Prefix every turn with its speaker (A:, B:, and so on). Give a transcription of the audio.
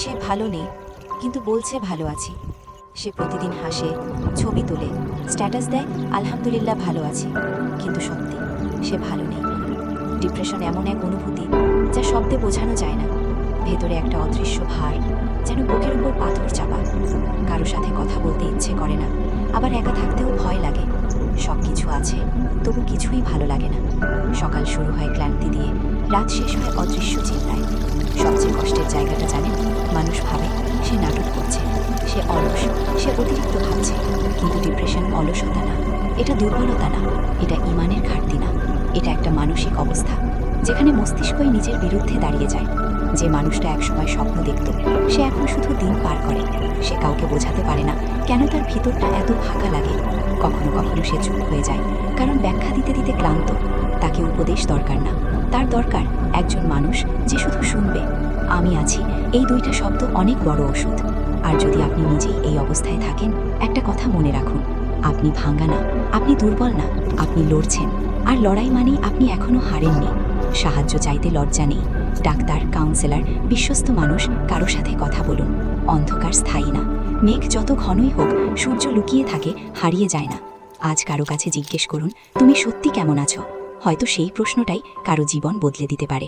A: সে ভালো নেই, কিন্তু বলছে ভালো আছি। সে প্রতিদিন হাসে, ছবি তোলে, স্ট্যাটাস দেয়, আলহামদুলিল্লাহ ভালো আছি। কিন্তু সত্যি সে ভালো নেই। ডিপ্রেশন এমন এক অনুভূতি যা শব্দে বোঝানো যায় না। ভেতরে একটা অদৃশ্য ভার, যেন বুকের উপর পাথর চাপা। কারো সাথে কথা বলতে ইচ্ছে করে না, আবার একা থাকতেও ভয় লাগে। সব কিছু আছে, তবু কিছুই ভালো লাগে না। সকাল শুরু হয় ক্লান্তি দিয়ে, রাত শেষ হয় অদৃশ্য চিন্তায়। সবচেয়ে কষ্টের জায়গাটা জানেন, মানুষ ভাবে সে নাটক করছে, সে অলস, সে অতিরিক্ত ভাবছে। কিন্তু ডিপ্রেশন অলসতা না, এটা দুর্বলতা না, এটা ইমানের ঘাটতি না, এটা একটা মানসিক অবস্থা যেখানে মস্তিষ্কই নিজের বিরুদ্ধে দাঁড়িয়ে যায়। যে মানুষটা একসময় স্বপ্ন দেখত, সে এখন শুধু দিন পার করে। সে কাউকে বোঝাতে পারে না কেন তার ভিতরটা এত ফাঁকা লাগে। কখনো কখনো সে চুপ হয়ে যায়, কারণ ব্যাখ্যা দিতে দিতে ক্লান্ত। তাকে উপদেশ দরকার না, তার দরকার একজন মানুষ যে শুধু শুনবে। আমি আছি, এই দুইটা শব্দ অনেক বড় ওষুধ। আর যদি আপনি নিজেই এই অবস্থায় থাকেন, একটা কথা মনে রাখুন, আপনি ভাঙ্গা না, আপনি দুর্বল না, আপনি লড়ছেন। আর লড়াই মানেই আপনি এখনো হারেননি। সাহায্য চাইতে লজ্জা নেই। ডাক্তার, কাউন্সেলর, বিশ্বস্ত মানুষ, কারো সাথে কথা বলুন। অন্ধকার স্থায়ী না, মেঘ যত ঘনই হোক, সূর্য লুকিয়ে থাকে, হারিয়ে যায় না। আজ কারো কাছে জিজ্ঞেস করুন, তুমি সত্যি কেমন আছো? হয়তো সেই প্রশ্নটাই কারো জীবন বদলে দিতে পারে।